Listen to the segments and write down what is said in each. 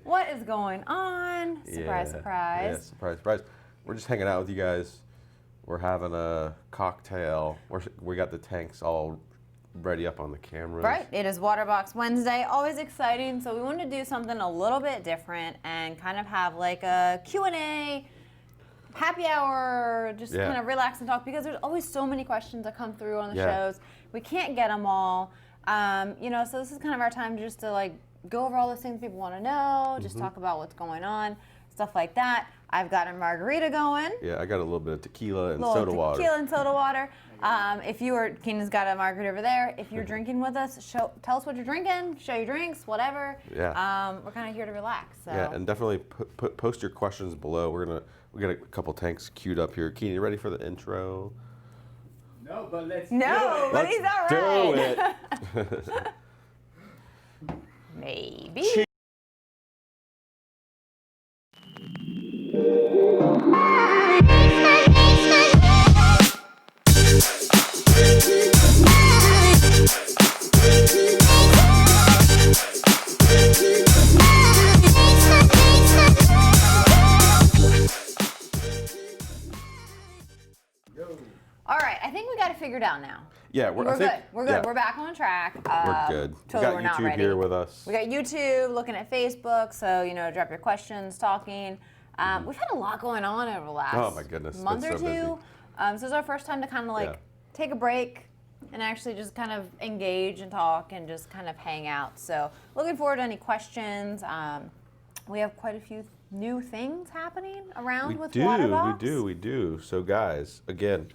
What is going on? Surprise, surprise. Yeah, surprise, surprise. We're just hanging out with you guys. We're having a cocktail. We got the tanks all ready up on the cameras. Right, it is Waterbox Wednesday, always exciting. So we wanted to do something a little bit different and kind of have like a Q&A, happy hour, just kind of relax and talk, because there's always so many questions that come through on the shows. We can't get them all. You know, so this is kind of our time just to like go over all those things people want to know, just talk about what's going on, stuff like that. I've got a margarita going. Yeah, I got a little bit of tequila and soda water. Tequila and soda water. Keenan's got a margarita over there. If you're drinking with us, tell us what you're drinking, show your drinks, whatever. Yeah. We're kind of here to relax. So. Yeah, and definitely post your questions below. We got a couple tanks queued up here. Keenan, you ready for the intro? No, but let's do it. But he's all right. Do it. Maybe. All right, I think we got it figured out now. Yeah, we're good. We're good. Yeah. We're back on track. We're good. Totally, we got YouTube here with us. We got YouTube, looking at Facebook, so you know, drop your questions, talking. We've had a lot going on over the last my goodness, month or been so two. So this is our first time to kind of like take a break and actually just kind of engage and talk and just kind of hang out. So looking forward to any questions. We have quite a few new things happening around with Waterbox. We do. So guys, again,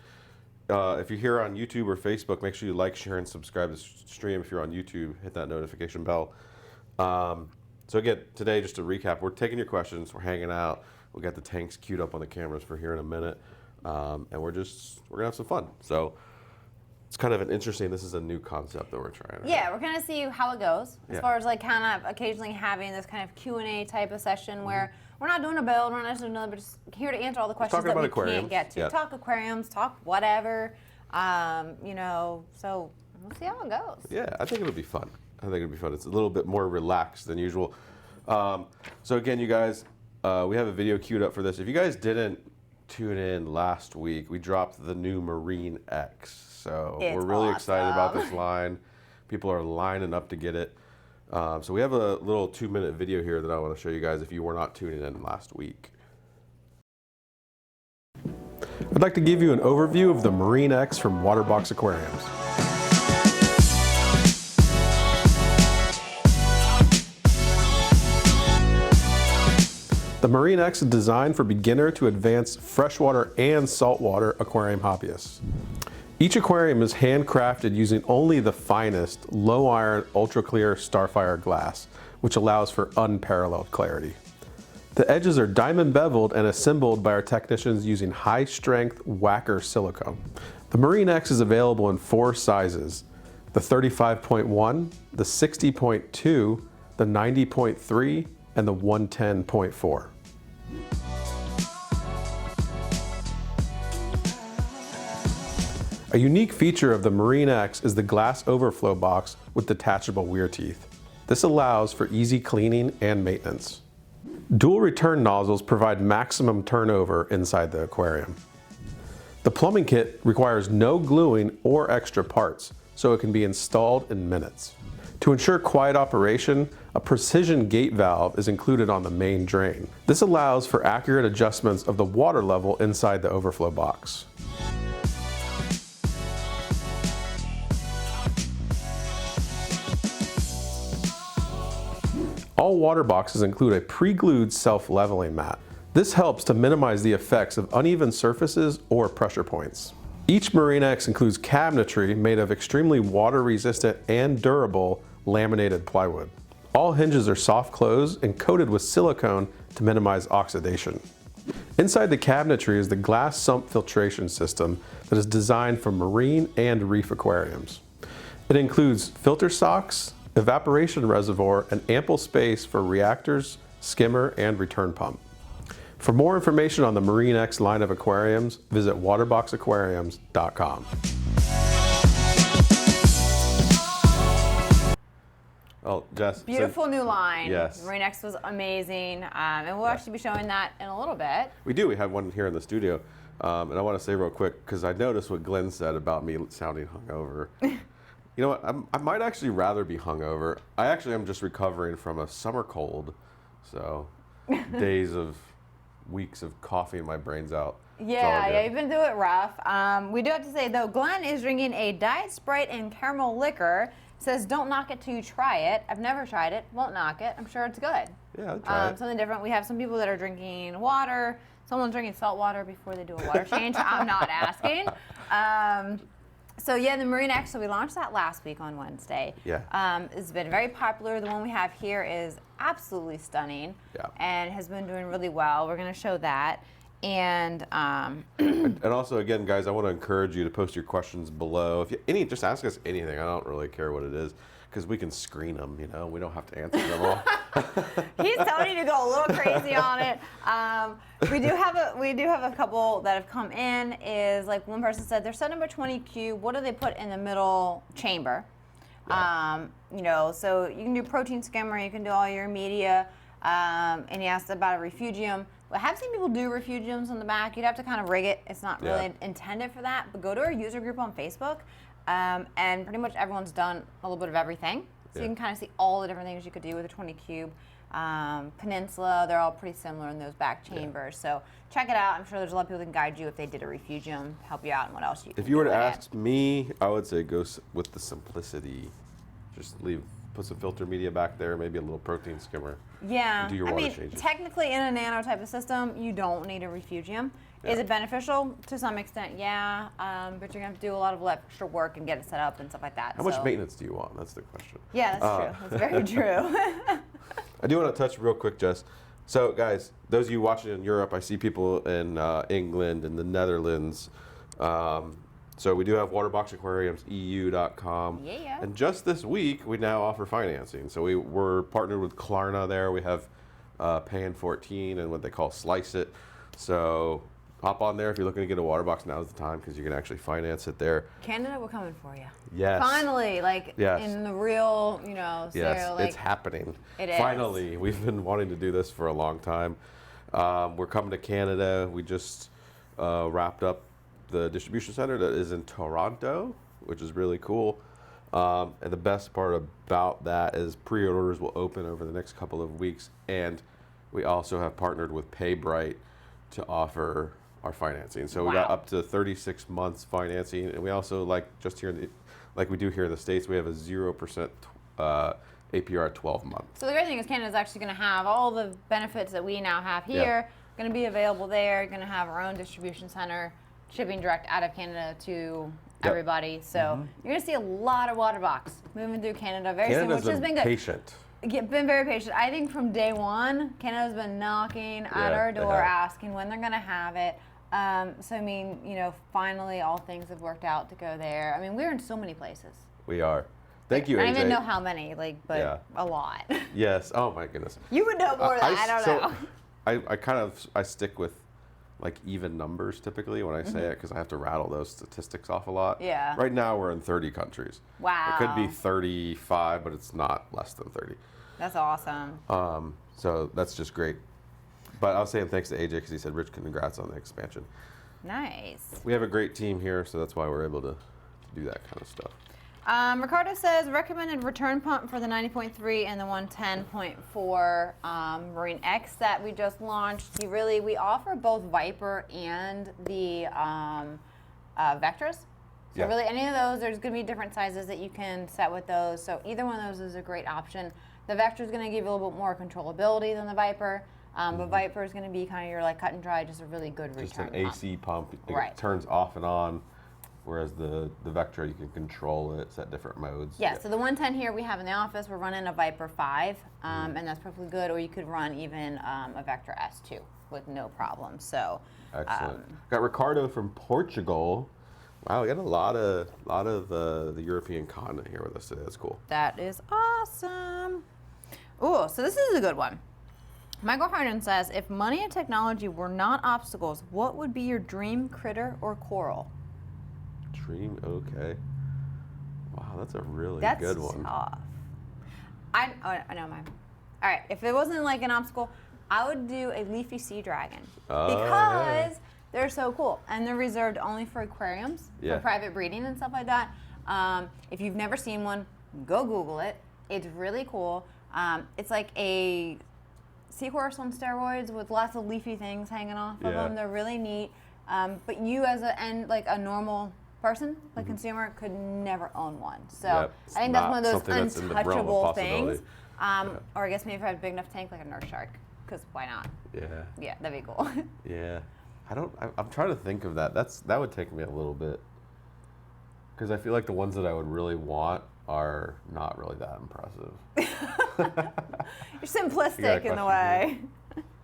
if you're here on YouTube or Facebook, make sure you like, share, and subscribe to the stream. If you're on YouTube, hit that notification bell. So again, today, just to recap, we're taking your questions, we're hanging out, we got the tanks queued up on the cameras for here in a minute, and we're gonna have some fun. So it's kind of an interesting, this is a new concept that we're trying. Yeah, we're gonna see how it goes, as far as like kind of occasionally having this kind of Q&A type of session where we're not doing a build, we're not necessarily doing, but just here to answer all the questions that we can't get to. Talk aquariums, talk whatever, you know, so we'll see how it goes. Yeah, I think it'll be fun. It's a little bit more relaxed than usual. So again, you guys, we have a video queued up for this. If you guys didn't tune in last week, we dropped the new Marine X. So we're really excited about this line. People are lining up to get it. So we have a little 2-minute video here that I want to show you guys if you were not tuning in last week. I'd like to give you an overview of the Marine X from Waterbox Aquariums. The Marine X is designed for beginner to advanced freshwater and saltwater aquarium hobbyists. Each aquarium is handcrafted using only the finest low iron ultra clear Starfire glass, which allows for unparalleled clarity. The edges are diamond beveled and assembled by our technicians using high strength Wacker silicone. The Marine X is available in 4 sizes: the 35.1, the 60.2, the 90.3, and the 110.4. A unique feature of the Marine X is the glass overflow box with detachable weir teeth. This allows for easy cleaning and maintenance. Dual return nozzles provide maximum turnover inside the aquarium. The plumbing kit requires no gluing or extra parts, so it can be installed in minutes. To ensure quiet operation, a precision gate valve is included on the main drain. This allows for accurate adjustments of the water level inside the overflow box. All water boxes include a pre-glued self-leveling mat. This helps to minimize the effects of uneven surfaces or pressure points. Each Marine X includes cabinetry made of extremely water-resistant and durable laminated plywood. All hinges are soft close and coated with silicone to minimize oxidation. Inside the cabinetry is the glass sump filtration system that is designed for marine and reef aquariums. It includes filter socks, evaporation reservoir, and ample space for reactors, skimmer, and return pump. For more information on the Marine X line of aquariums, visit waterboxaquariums.com. Oh, Jess. Beautiful new line. Yes. Marine X was amazing. And we'll actually be showing that in a little bit. We do. We have one here in the studio. And I want to say real quick, because I noticed what Glenn said about me sounding hungover. You know what? I might actually rather be hungover. I actually am just recovering from a summer cold. So weeks of coughing my brains out. Yeah, you've been through it rough. We do have to say, though, Glenn is drinking a Diet Sprite and caramel liquor. Says, don't knock it till you try it. I've never tried it. Won't knock it. I'm sure it's good. Yeah, I'll try it. Something different. We have some people that are drinking water. Someone's drinking salt water before they do a water change. I'm not asking. So yeah, the Marine X, so we launched that last week on Wednesday. Yeah. It's been very popular. The one we have here is absolutely stunning. Yeah. And has been doing really well. We're going to show that. And and also, again, guys, I want to encourage you to post your questions below. If you, just ask us anything. I don't really care what it is, because we can screen them. You know, we don't have to answer them all. He's telling you to go a little crazy on it. We do have a couple that have come in. Is like one person said, their set number 20 cube. What do they put in the middle chamber? Yeah. You know, so you can do protein skimmer. You can do all your media. And he asked about a refugium. I have seen people do refugiums on the back. You'd have to kind of rig it. It's not really intended for that. But go to our user group on Facebook, and pretty much everyone's done a little bit of everything. So you can kind of see all the different things you could do with a 20 cube. Peninsula, they're all pretty similar in those back chambers. So check it out. I'm sure there's a lot of people that can guide you if they did a refugium, help you out, and what else you can do. If you were to with ask me, I would say go with the simplicity. Just put some filter media back there, maybe a little protein skimmer. Yeah, do your water changes. Technically in a nano type of system, you don't need a refugium. Yeah. Is it beneficial? To some extent, yeah, but you're gonna have to do a lot of extra work and get it set up and stuff like that. How much maintenance do you want? That's the question. Yeah, that's true. That's very true. I do want to touch real quick, Jess. So, guys, those of you watching in Europe, I see people in England and the Netherlands. So we do have Waterbox Aquariums, EU.com. Yeah. And just this week, we now offer financing. So we're partnered with Klarna there. We have Pay in 14 and what they call Slice It. So hop on there if you're looking to get a water box. Now's the time, because you can actually finance it there. Canada, we're coming for you. Yes. Finally, in the real, Yes, it's happening. It is. Finally, we've been wanting to do this for a long time. We're coming to Canada. We just wrapped up the distribution center that is in Toronto, which is really cool. And the best part about that is pre-orders will open over the next couple of weeks. And we also have partnered with PayBright to offer our financing. So we got up to 36 months financing. And we also, like we do here in the States, we have a 0% APR 12 months. So the great thing is Canada's actually going to have all the benefits that we now have here, going to be available there, going to have our own distribution center, shipping direct out of Canada to everybody. So you're going to see a lot of Waterbox moving through Canada very soon, which has been good. Patient. Been very patient. I think from day one, Canada's been knocking at our door, asking when they're going to have it. So I mean, finally all things have worked out to go there. I mean, we're in so many places. We are. Thank you, AJ. I don't even know how many, but a lot. Yes. Oh my goodness. You would know more than I don't know. I stick with even numbers typically when I say it, because I have to rattle those statistics off a lot. Yeah. Right now we're in 30 countries. Wow. It could be 35, but it's not less than 30. That's awesome. So that's just great. But I was saying thanks to AJ, because he said, Rich, congrats on the expansion. Nice. We have a great team here, so that's why we're able to do that kind of stuff. Ricardo says recommended return pump for the 90.3 and the 110.4 Marine X that we just launched. We offer both Viper and the Vectras. So really any of those, there's going to be different sizes that you can set with those. So either one of those is a great option. The Vectra is going to give you a little bit more controllability than the Viper. But Viper is going to be kind of your cut and dry, just a really good return pump. Just an AC pump. Right. It turns off and on. Whereas the Vectra, you can control it, set different modes. Yeah, so the 110 here we have in the office, we're running a Viper 5, and that's perfectly good. Or you could run even a Vectra S2 with no problem. So excellent. Got Ricardo from Portugal. Wow, we got a lot of the European continent here with us today. That's cool. That is awesome. Oh, so this is a good one. Michael Harden says, if money and technology were not obstacles, what would be your dream critter or coral? Dream, okay. Wow, that's a really That's good one. Tough. I know mine. All right, if it wasn't like an obstacle, I would do a leafy sea dragon because they're so cool and they're reserved only for aquariums, for private breeding and stuff like that. If you've never seen one, go Google it. It's really cool. It's like a seahorse on steroids with lots of leafy things hanging off of them. They're really neat. But you as a normal person, like consumer, could never own one. So I think that's one of those untouchable things. Or I guess maybe if I had a big enough tank, like a nurse shark, because why not? Yeah, that'd be cool. I'm trying to think of that. That would take me a little bit, because I feel like the ones that I would really want are not really that impressive. You're simplistic in the way.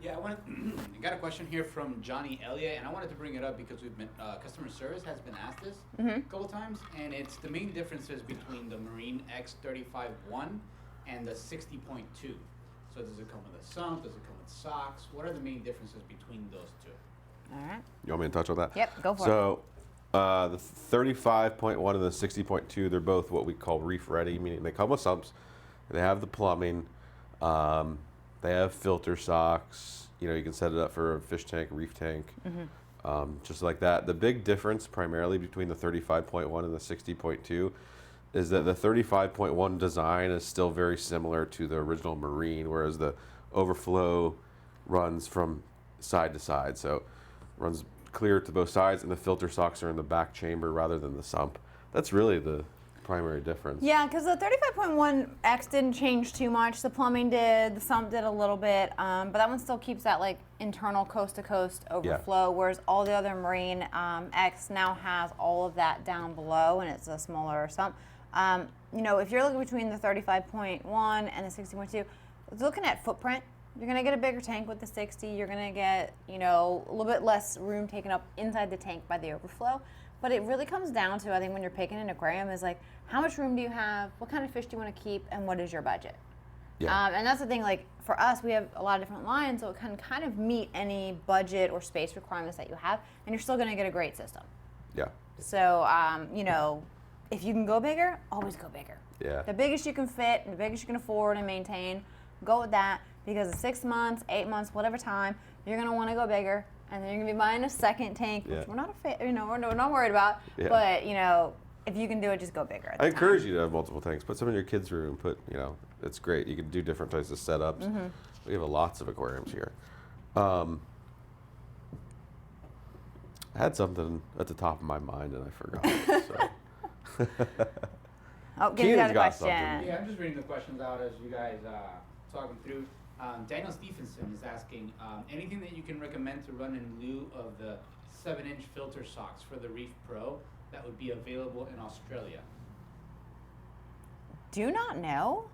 Yeah, I got a question here from Johnny Elliott, and I wanted to bring it up because we've been customer service has been asked this a couple times, and it's the main differences between the Marine X 35.1 and the 60.2. So does it come with a sump? Does it come with socks? What are the main differences between those two? All right. You want me to touch on that? Yep, go for it. So the 35.1 and the 60.2, they're both what we call reef ready, meaning they come with sumps, they have the plumbing, they have filter socks. You know, you can set it up for a fish tank, reef tank, just like that. The big difference primarily between the 35.1 and the 60.2 is that the 35.1 design is still very similar to the original Marine, whereas the overflow runs from side to side. So runs clear to both sides, and the filter socks are in the back chamber rather than the sump. That's really the primary difference. Yeah, because the 35.1X didn't change too much. The plumbing did, the sump did a little bit, but that one still keeps that like internal coast-to-coast overflow, whereas all the other Marine X now has all of that down below, and it's a smaller sump. You know, if you're looking between the 35.1 and the 60.2, looking at footprint, you're going to get a bigger tank with the 60. You're going to get, you know, a little bit less room taken up inside the tank by the overflow. But it really comes down to, I think, when you're picking an aquarium, is like, how much room do you have? What kind of fish do you want to keep? And what is your budget? And that's the thing, like, for us, we have a lot of different lines, so it can kind of meet any budget or space requirements that you have, and you're still going to get a great system. So, you know, if you can go bigger, always go bigger. The biggest you can fit, and the biggest you can afford and maintain, go with that, because in 6 months, 8 months, whatever time, you're going to want to go bigger, and then you're going to be buying a second tank, which we're not we're not worried about. But, you know, if you can do it, just go bigger. I encourage you to have multiple tanks. Put some in your kids' room. You know, it's great. You can do different types of setups. We have lots of aquariums here. I had something at the top of my mind and I forgot it. So. Keenan's got a question. Yeah, I'm just reading the questions out as you guys talking through. Daniel Stephenson is asking, anything that you can recommend to run in lieu of the 7-inch filter socks for the Reef Pro that would be available in Australia? Do not know.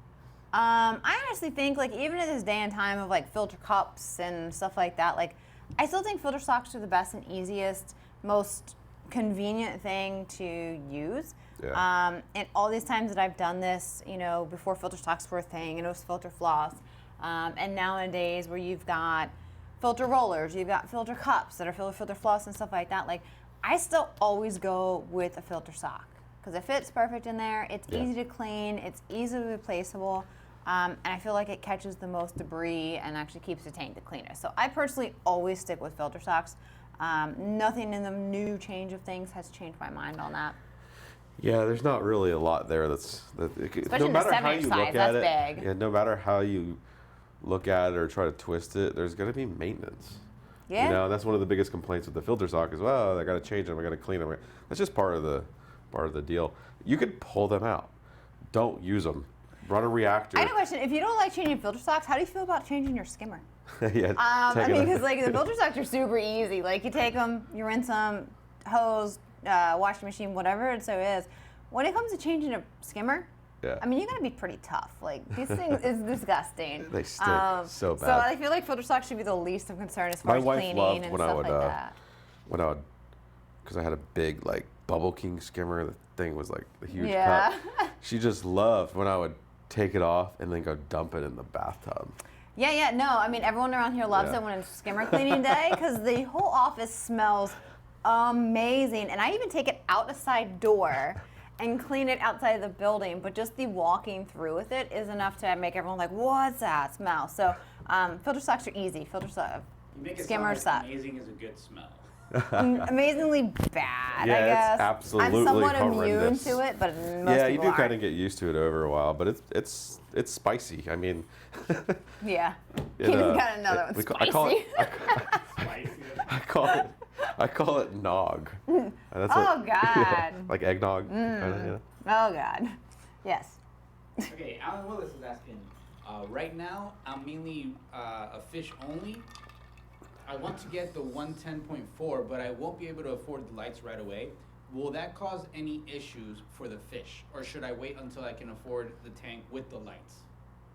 I honestly think, like, even in this day and time of like filter cups and stuff like that, like, I still think filter socks are the best and easiest, most convenient thing to use. And all these times that I've done this, you know, before filter socks were a thing, and it was filter floss. And nowadays, where you've got filter rollers, you've got filter cups that are filled with filter floss and stuff like that, like, I still always go with a filter sock because it fits perfect in there. It's easy to clean. It's easily replaceable. And I feel like it catches the most debris and actually keeps the tank the cleanest. So I personally always stick with filter socks. Nothing in the new change of things has changed my mind on that. Yeah, there's not really a lot there Especially no matter the how 7-inch you size, look at it. big. Yeah, no matter how you look at it or try to twist it, there's going to be maintenance. Yeah. You know, that's one of the biggest complaints with the filter sock is, well, I got to change them, I got to clean them. That's just part of the deal. You could pull them out. Don't use them. Run a reactor. I have a question. If you don't like changing filter socks, how do you feel about changing your skimmer? I mean, because like the filter socks are super easy. Like you take them, you rinse them, hose, washing machine, whatever it so is. When it comes to changing a skimmer, I mean, you got to be pretty tough. Like, these things is disgusting. They stink so bad. So I feel like filter socks should be the least of concern as far as cleaning and stuff like that. When I would, because I had a big, like, Bubble King skimmer. The thing was, like, a huge cup. She just loved when I would take it off and then go dump it in the bathtub. Yeah, no. I mean, everyone around here loves it when it's skimmer cleaning day because the whole office smells amazing. And I even take it out a side door and clean it outside of the building, but just the walking through with it is enough to make everyone like, what's that smell? So filter socks are easy. Filter socks, You make it skimmers sound suck. like amazing is a good smell. Amazingly bad, Yeah, I guess. it's absolutely I'm somewhat horrendous. immune to it, but most Yeah, you people do aren't. kind of get used to it over a while, but it's spicy. I mean, Yeah. it, Keegan's got another one. we Spicy. I call it Spicy. I call it nog. And that's Oh, God. like eggnog. Kinda, you know? Oh, God. Yes. Okay, Alan Willis is asking, right now I'm mainly a fish only. I want to get the 110.4, but I won't be able to afford the lights right away. Will that cause any issues for the fish, or should I wait until I can afford the tank with the lights?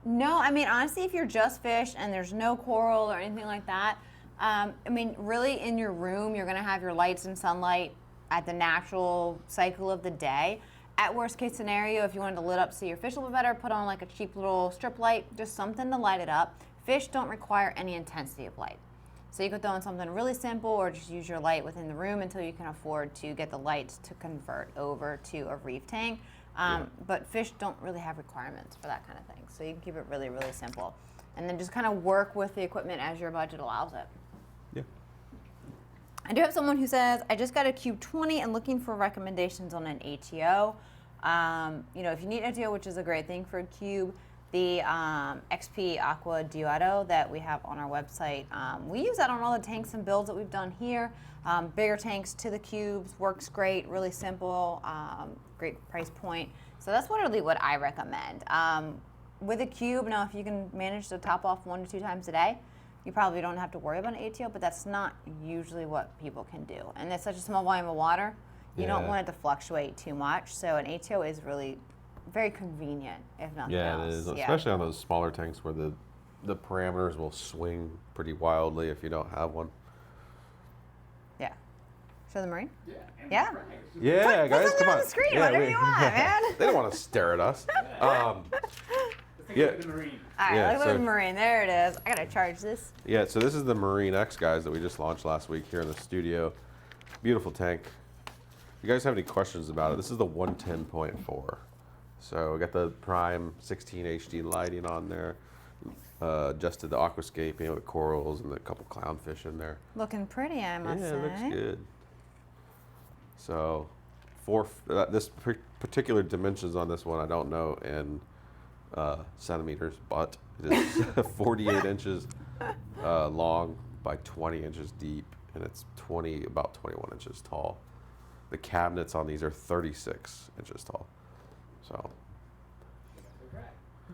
No, I mean, honestly, if you're just fish and there's no coral or anything like that, I mean, really in your room, you're going to have your lights and sunlight at the natural cycle of the day. At worst case scenario, if you wanted to lit up so your fish a little bit better, put on like a cheap little strip light, just something to light it up. Fish don't require any intensity of light. So you could throw in something really simple or just use your light within the room until you can afford to get the lights to convert over to a reef tank. But fish don't really have requirements for that kind of thing. So you can keep it really, really simple. And then just kind of work with the equipment as your budget allows it. Yeah. I do have someone who says, I just got a Cube 20 and looking for recommendations on an ATO. You know, if you need ATO, which is a great thing for a cube, the XP Aqua Duetto that we have on our website, we use that on all the tanks and builds that we've done here. Bigger tanks to the cubes, works great, really simple, great price point. So that's really what I recommend. With a cube, now if you can manage to top off 1 to 2 times a day, you probably don't have to worry about an ATO, but that's not usually what people can do. And it's such a small volume of water, you don't want it to fluctuate too much. So an ATO is really very convenient, if nothing else. Yeah, it is, especially on those smaller tanks where the parameters will swing pretty wildly if you don't have one. Yeah. Show the marine? Yeah. Yeah. Yeah, guys, Put come something on on. the screen, Yeah, whatever you want, man. They don't want to stare at us. Let's take a look at the marine. All right, Yeah, look at so- the marine. There it is. I gotta charge this. Yeah, so this is the Marine X, guys, that we just launched last week here in the studio. Beautiful tank. If you guys have any questions about it, this is the 110.4. So we got the Prime 16 HD lighting on there. Adjusted the aquascaping with corals and a couple clownfish in there. Looking pretty, I must Yeah, say. it looks good. So, this particular dimensions on this one, I don't know in centimeters, but it is 48 inches long by 20 inches deep, and it's about 21 inches tall. The cabinets on these are 36 inches tall. So,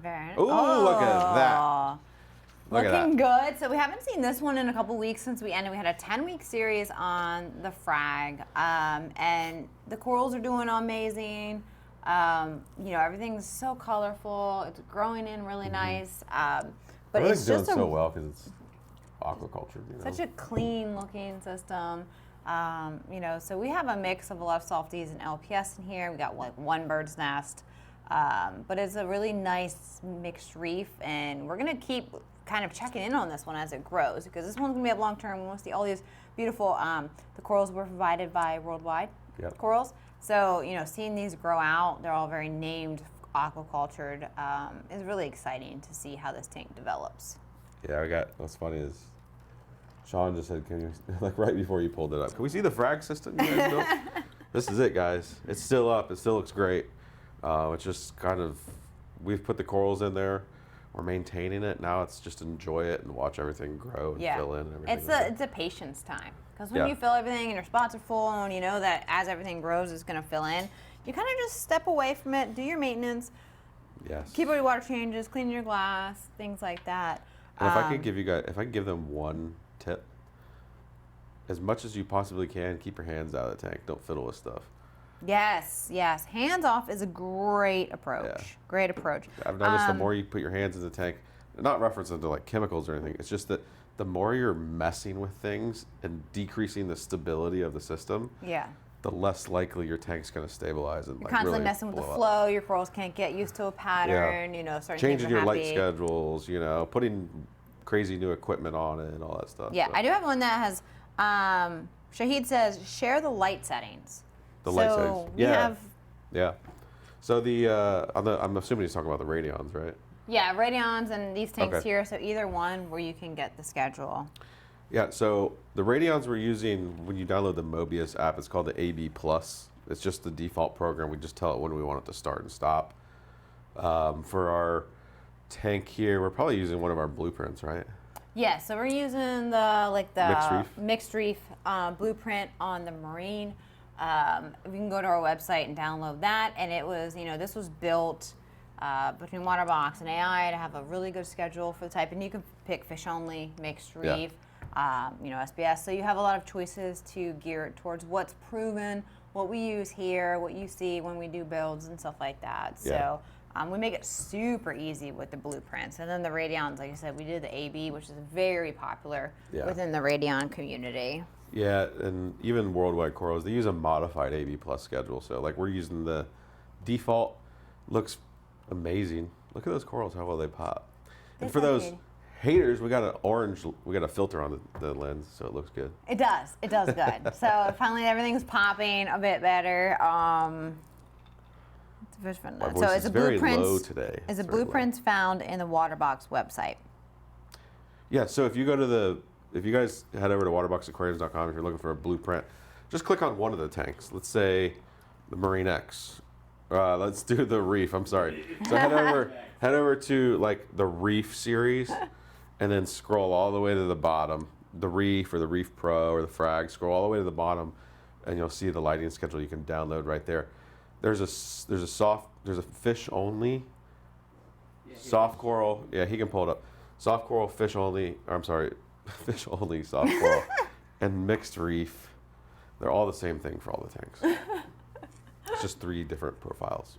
Very nice. ooh, look at that. Look at Looking good. So we haven't seen this one in a couple weeks since we ended. We had a 10-week series on the frag, and the corals are doing amazing. You know, everything's so colorful. It's growing in really nice. But Everything's it's just doing so well because it's aquaculture. You know? such a clean looking system. You know, so we have a mix of a lot of softies and LPS in here. We got like one bird's nest. But it's a really nice mixed reef, and we're gonna keep kind of checking in on this one as it grows, because this one's gonna be up long term. We want to see all these beautiful, the corals were provided by Worldwide Corals. So, you know, seeing these grow out, they're all very named aquacultured, is really exciting to see how this tank develops. Yeah, what's funny is Sean just said, can you, like right before you pulled it up, can we see the frag system you guys built? This is it, guys. It's still up. It still looks great. It's just kind of, we've put the corals in there. We're maintaining it. Now it's just enjoy it and watch everything grow and fill in and everything. It's a patience time. Because when you fill everything and your spots are full and you know that as everything grows it's going to fill in, you kind of just step away from it, do your maintenance, keep all your water changes, clean your glass, things like that. And if I could give them one tip, as much as you possibly can, keep your hands out of the tank. Don't fiddle with stuff. Yes. Hands off is a great approach. Yeah. Great approach. I've noticed the more you put your hands in the tank, not referencing to like chemicals or anything, it's just that the more you're messing with things and decreasing the stability of the system, the less likely your tank's going to stabilize and You're constantly really messing with the blow up. flow. Your corals can't get used to a pattern. You know, certain Changing things are your happy. light schedules, you know, putting crazy new equipment on it and all that stuff. Yeah, so. I do have one that has, Shahid says, share the light settings. The light settings. We have Yeah. So I'm assuming he's talking about the Radions, right? Yeah, Radions and these tanks Okay. here. So either one where you can get the schedule. Yeah, so the Radions we're using when you download the Mobius app, it's called the AB Plus. It's just the default program. We just tell it when we want it to start and stop. For our tank here, we're probably using one of our blueprints, right? Yeah, so we're using the Mixed reef. blueprint on the Marine. We can go to our website and download that. And it was, this was built between Waterbox and AI to have a really good schedule for the type. And you can pick fish only, mixed reef, SBS. So you have a lot of choices to gear it towards what's proven, what we use here, what you see when we do builds and stuff like that. Yeah. So we make it super easy with the blueprints. And then the Radions, like I said, we did the AB, which is very popular within the Radion community. Yeah, and even Worldwide Corals, they use a modified AB Plus schedule. So like we're using the default, looks amazing. Look at those corals, how well they pop. And for those haters, we got a filter on the lens, so it looks good. It does good. So finally everything's popping a bit better. My So voice it's is a very blueprints. low today. Is a It's very low. blueprints found in the Waterbox website? Yeah, so if you guys head over to waterboxaquariums.com, if you're looking for a blueprint, just click on one of the tanks. Let's say the Marine X. Let's do the Reef. I'm sorry. So head over to like the Reef series, and then scroll all the way to the bottom. The Reef or the Reef Pro or the Frag. Scroll all the way to the bottom, and you'll see the lighting schedule you can download right there. There's a fish only, soft coral. Yeah, he can pull it up. Soft coral, fish only. Fish only, soft coral, and mixed reef. They're all the same thing for all the tanks. It's just 3 different profiles.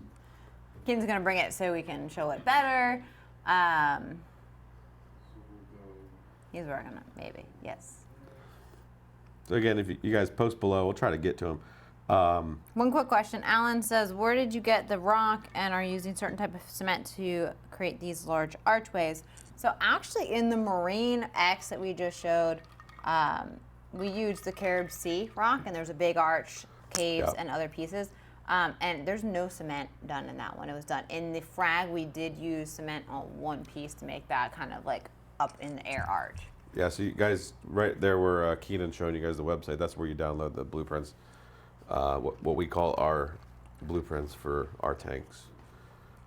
Kim's gonna bring it so we can show it better. He's working on it, maybe. Yes. So again, if you guys post below, we'll try to get to them. One quick question. Alan says, where did you get the rock and are using certain type of cement to create these large archways? So actually in the Marine X that we just showed, we used the Carib Sea rock and there's a big arch, caves, and other pieces. And there's no cement done in that one. It was done in the Frag. We did use cement on one piece to make that kind of like up in the air arch. Yeah, so you guys, right there where Keenan showing you guys the website, that's where you download the blueprints. What we call our blueprints for our tanks.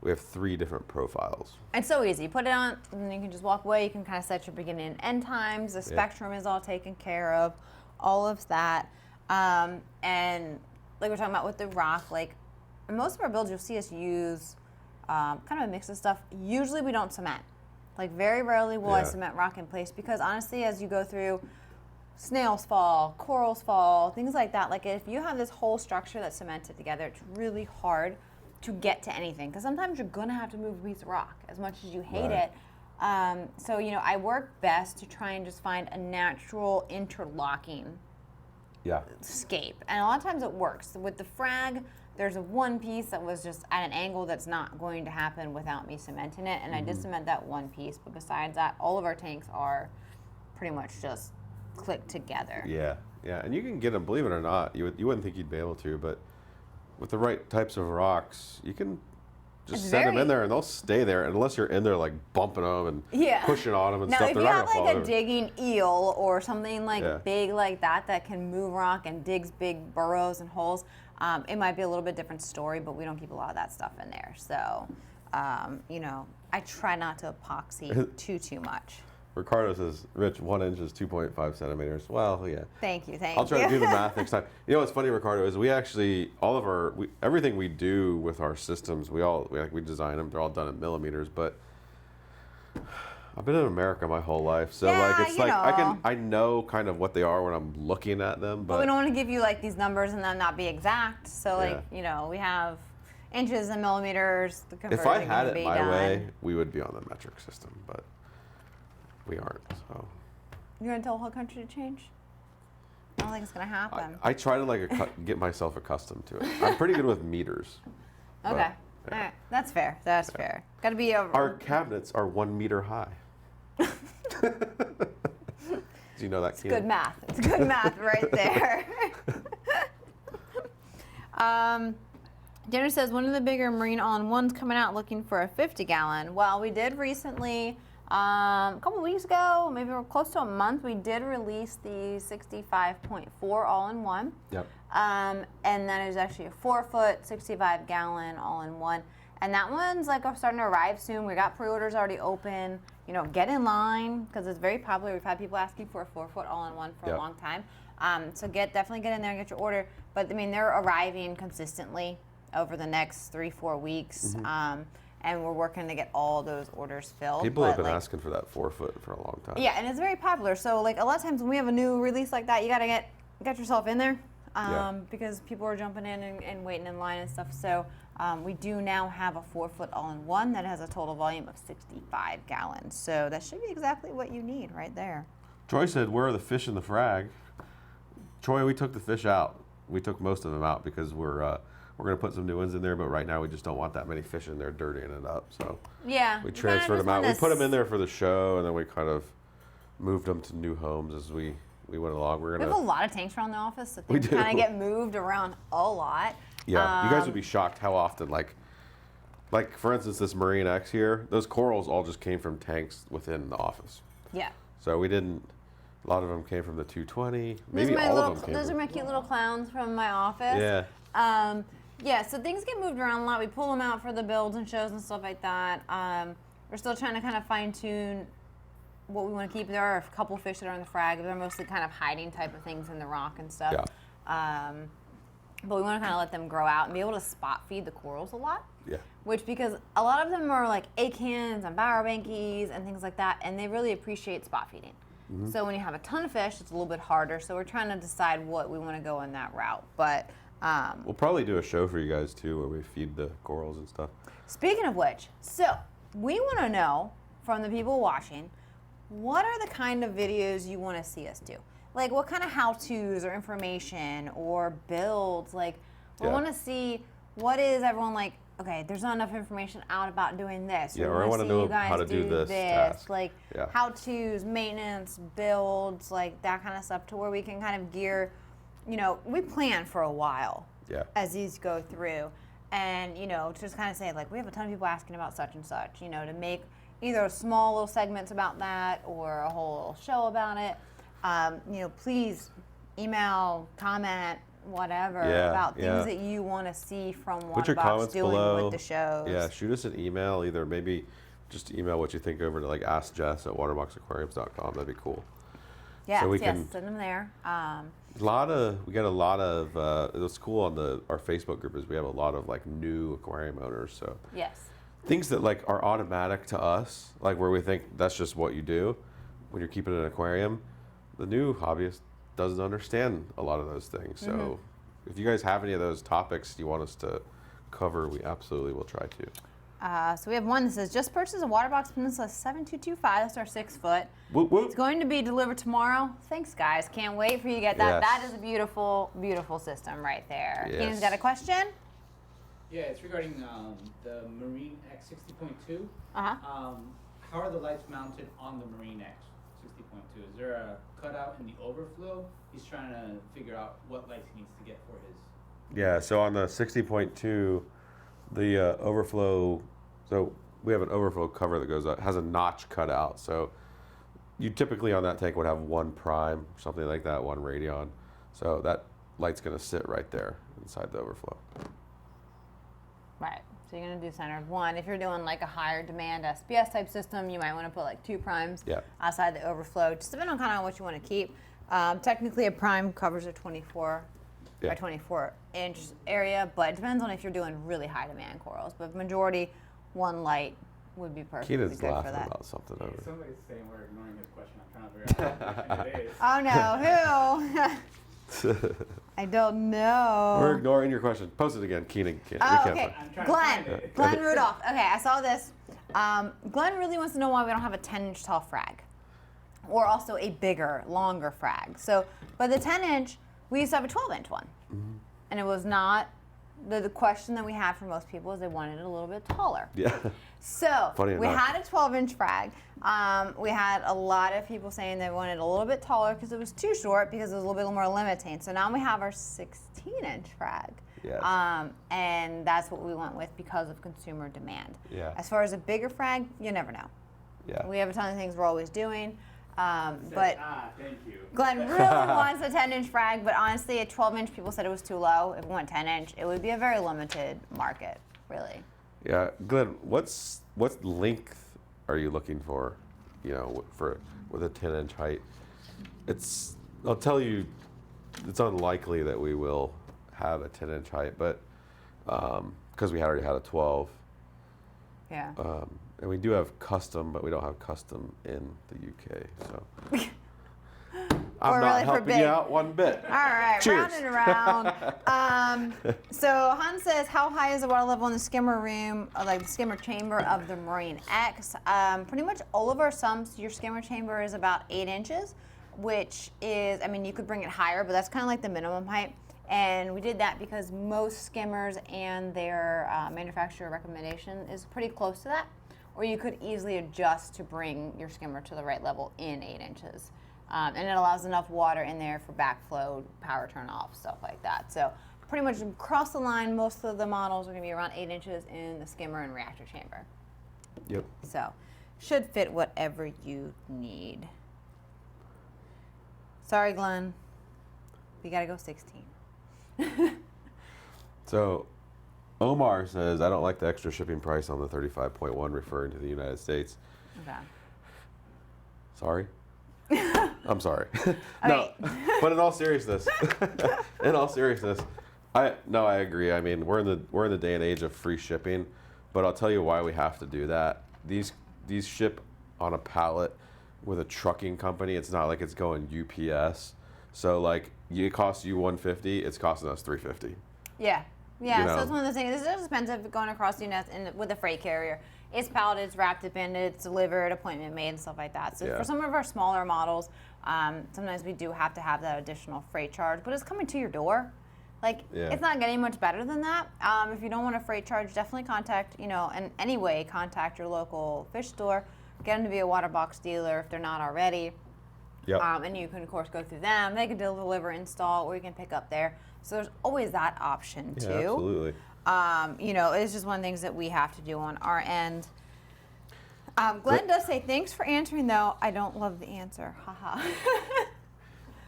We have 3 different profiles. It's so easy. Put it on, and you can just walk away. You can kind of set your beginning and end times. The spectrum is all taken care of, all of that. And like we're talking about with the rock, like in most of our builds, you'll see us use kind of a mix of stuff. Usually we don't cement. Like very rarely will I cement rock in place because honestly, as you go through, snails fall, corals fall, things like that. Like if you have this whole structure that's cemented together, it's really hard to get to anything because sometimes you're gonna have to move a piece of rock as much as you hate it. So I work best to try and just find a natural interlocking scape, and a lot of times it works. With the Frag, there's one piece that was just at an angle that's not going to happen without me cementing it, and I did cement that one piece. But besides that, all of our tanks are pretty much just click together. Yeah, and you can get them, believe it or not, you wouldn't think you'd be able to, but with the right types of rocks, you can just set them in there and they'll stay there unless you're in there like bumping them and pushing on them and now, stuff. if They're you not have gonna fall like a over. digging eel or something like big like that can move rock and digs big burrows and holes, it might be a little bit different story, but we don't keep a lot of that stuff in there. So, I try not to epoxy too much. Ricardo says, Rich, 1 inch is 2.5 centimeters. Well, yeah. Thank you. I'll try to do the math next time. You know what's funny, Ricardo, is we actually, everything we do with our systems, we design them, they're all done in millimeters, but I've been in America my whole life, so I know kind of what they are when I'm looking at them, but we don't want to give you like these numbers and then not be exact. So we have inches and millimeters. If I had it my way, we would be on the metric system, but we aren't. So you're gonna tell the whole country to change? I don't think it's gonna happen. I try to get myself accustomed to it. I'm pretty good with meters. Okay. All right. That's fair. That's fair. Got to be over. Our cabinets are 1 meter high. Do you know that? It's good math. It's good math right there. Dinner says one of the bigger marine all-in-ones coming out looking for a 50-gallon. Well, we did recently, a couple weeks ago, maybe we're close to a month, we did release the 65.4 all-in-one. Yep. And then there's actually a 4-foot, 65-gallon all-in-one. And that one's like starting to arrive soon. We got pre-orders already open. You know, get in line because it's very popular. We've had people asking for a 4-foot all-in-one for a long time. So definitely get in there and get your order. But I mean, they're arriving consistently over the next 3-4 weeks. And we're working to get all those orders filled. People have been asking for that 4-foot for a long time. Yeah, and it's very popular. So like a lot of times when we have a new release like that, you gotta get yourself in there because people are jumping in and waiting in line and stuff. So we do now have a 4-foot all-in-one that has a total volume of 65 gallons. So that should be exactly what you need right there. Troy said, "Where are the fish in the frag?" Troy, we took the fish out. We took most of them out because we're going to put some new ones in there, but right now we just don't want that many fish in there dirtying it up. So yeah, we transferred them out. We put them in there for the show, and then we kind of moved them to new homes as we went along. We have a lot of tanks around the office, so things kind of get moved around a lot. Yeah, you guys would be shocked how often, like for instance, this Marine X here, those corals all just came from tanks within the office. Yeah. So we didn't. A lot of them came from the 220. Maybe all of them came. Those are my cute little clowns from my office. Yeah. Yeah, so things get moved around a lot. We pull them out for the builds and shows and stuff like that. We're still trying to kind of fine tune what we want to keep. There are a couple fish that are in the frag. They're mostly kind of hiding type of things in the rock and stuff. Yeah. But we want to kind of let them grow out and be able to spot feed the corals a lot. Yeah. Which, because a lot of them are like acans and bowerbankies and things like that, and they really appreciate spot feeding. So when you have a ton of fish, it's a little bit harder. So we're trying to decide what we want to go in that route. But we'll probably do a show for you guys too, where we feed the corals and stuff. Speaking of which, so we want to know from the people watching, what are the kind of videos you want to see us do? Like what kind of how-tos or information or builds? Like we want to see what is everyone like, okay, there's not enough information out about doing this. Yeah, or I want to know how to do this task. Like how-tos, maintenance, builds, like that kind of stuff, to where we can kind of gear, you know, we plan for a while as these go through. And, you know, just kind of say, like, we have a ton of people asking about such and such, you know, to make either small little segments about that or a whole show about it. You know, please email, comment, whatever about things that you want to see from Waterbox doing below. with the shows. Yeah, shoot us an email. Either maybe just email what you think over to like askjess@waterboxaquariums.com. That'd be cool. Yeah, so send them there. We got a lot of what's cool on our Facebook group is we have a lot of like new aquarium owners. So things that like are automatic to us, like where we think that's just what you do when you're keeping an aquarium. The new hobbyist doesn't understand a lot of those things. So if you guys have any of those topics you want us to cover, we absolutely will try to. So we have one that says, just purchased a Waterbox Peninsula 7225. That's our 6-foot. Whoop, whoop. It's going to be delivered tomorrow. Thanks, guys. Can't wait for you to get that. Yes. That is a beautiful, beautiful system right there. Yes. Keenan's got a question? Yeah, it's regarding the Marine X 60.2. Uh-huh. How are the lights mounted on the Marine X 60.2? Is there a cutout in the overflow? He's trying to figure out what lights he needs to get for his. Yeah, so on the 60.2, the overflow, so we have an overflow cover that goes up, has a notch cut out. So you typically on that tank would have one prime, something like that, one radion. So that light's going to sit right there inside the overflow. Right. So you're going to do centered one. If you're doing like a higher demand SPS type system, you might want to put like 2 primes outside the overflow, just depending on kind of what you want to keep. Technically, a prime covers a 24 by 24 inch area, but it depends on if you're doing really high demand corals. But majority, one light would be perfectly Keenan's good laughing for that. about something over. Somebody's saying we're ignoring his question. I'm trying to figure out what question it is. Oh no, who? I don't know. We're ignoring your question. Post it again, Keenan. Oh, okay. I'm trying to Glenn. find it. Glenn Rudolph. Okay, I saw this. Glenn really wants to know why we don't have a 10-inch tall frag, or also a bigger, longer frag. So, but the 10-inch, we used to have a 12-inch one, and it was not. The question that we had for most people is they wanted it a little bit taller. Yeah. So Funny we enough. had a 12-inch frag. We had a lot of people saying they wanted a little bit taller because it was too short, because it was a little bit more limiting. So now we have our 16-inch frag. Yes. And that's what we went with because of consumer demand. Yeah. As far as a bigger frag, you never know. Yeah. We have a ton of things we're always doing. But thank you. Glenn really wants a 10-inch frag, but honestly, a 12-inch, people said it was too low. If we went 10-inch, it would be a very limited market, really. Yeah, Glenn, what length are you looking for? You know, with a 10-inch height. I'll tell you, it's unlikely that we will have a 10-inch height, but because we already had a 12. Yeah. And we do have custom, but we don't have custom in the UK. So I'm not really helping you out one bit. All right, Cheers. round and around. So Hans says, how high is the water level in the skimmer room, or like the skimmer chamber of the Marine X? Pretty much all of our sumps, your skimmer chamber is about 8 inches, which is, I mean, you could bring it higher, but that's kind of like the minimum height. And we did that because most skimmers and their manufacturer recommendation is pretty close to that. Or you could easily adjust to bring your skimmer to the right level in 8 inches. And it allows enough water in there for backflow, power turn off, stuff like that. So pretty much across the line, most of the models are going to be around 8 inches in the skimmer and reactor chamber. Yep. So should fit whatever you need. Sorry, Glenn. We got to go 16. So Omar says, I don't like the extra shipping price on the 35.1 referring to the United States. Okay. Sorry? I'm sorry. No, but in all seriousness, I agree. I mean, we're in the day and age of free shipping, but I'll tell you why we have to do that. These ship on a pallet with a trucking company. It's not like it's going UPS. So like it costs you $150, it's costing us $350. Yeah. Yeah, You know. so it's one of those things. It's expensive going across the U.S. with a freight carrier. It's palleted, it's wrapped up in it, it's delivered, appointment made, and stuff like that. So Yeah. for some of our smaller models, sometimes we do have to have that additional freight charge, but it's coming to your door. Like, Yeah. it's not getting much better than that. If you don't want a freight charge, definitely contact your local fish store. Get them to be a Waterbox dealer if they're not already. Yep. And you can, of course, go through them. They can deliver, install, or you can pick up there. So there's always that option, too. Yeah, absolutely. It's just one of the things that we have to do on our end. Glenn does say, thanks for answering, though. I don't love the answer. Haha.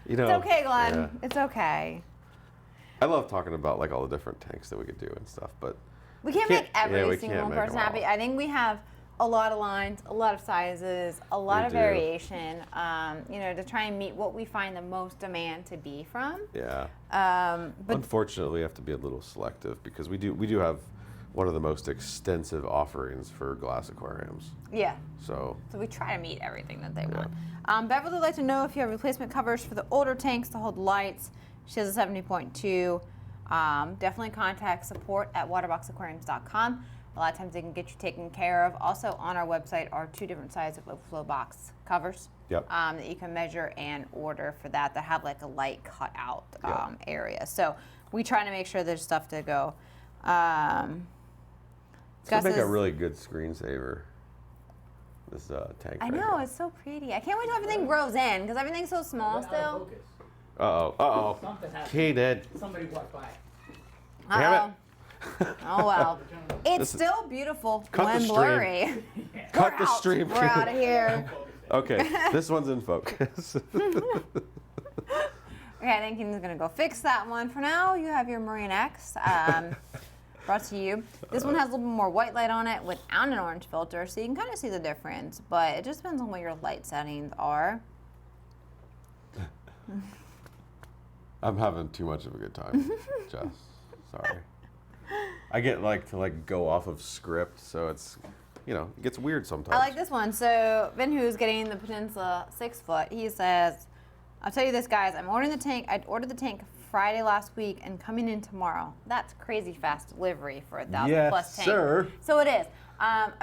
You know, It's okay, Glenn. yeah. It's okay. I love talking about like all the different tanks that we could do and stuff, but We can't Can't- make every yeah, we single can't one make person them all. happy. I think we have a lot of lines, a lot of sizes, a lot We of do. variation, to try and meet what we find the most demand to be from. yeah. But Unfortunately, we have to be a little selective because we do have one of the most extensive offerings for glass aquariums. yeah. So So we try to meet everything that they want. Beverly would like to know if you have replacement covers for the older tanks to hold lights. She has a 70.2. Definitely contact support at waterboxaquariums.com. A lot of times they can get you taken care of. Also on our website are 2 different sizes of overflow box covers Yep. that you can measure and order for that have like a light cut out Yep. area. So we try to make sure there's stuff to go. it's gonna Gus make a is- really good screensaver. This tank. I right know, here. it's so pretty. I can't wait till everything grows in because everything's so small still. Uh-oh. Something happened. Kaden. Somebody walked by. Damn Oh well. It's still beautiful Cut the when stream. blurry. Cut We're the out. stream. We're out of here. Okay, this one's in focus. Okay, I think he's gonna go fix that one. For now, you have your Marine X. Brought to you. This one has a little bit more white light on it without an orange filter, so you can kind of see the difference. But it just depends on what your light settings are. I'm having too much of a good time, Jess. Sorry. I get to go off of script, so it's, it gets weird sometimes. I like this one. So Ben, who's getting the Peninsula 6-foot, he says, "I'll tell you this, guys. I'm ordering the tank. I ordered the tank Friday last week and coming in tomorrow. That's crazy fast delivery for a 1,000 plus tank. sir. So it is.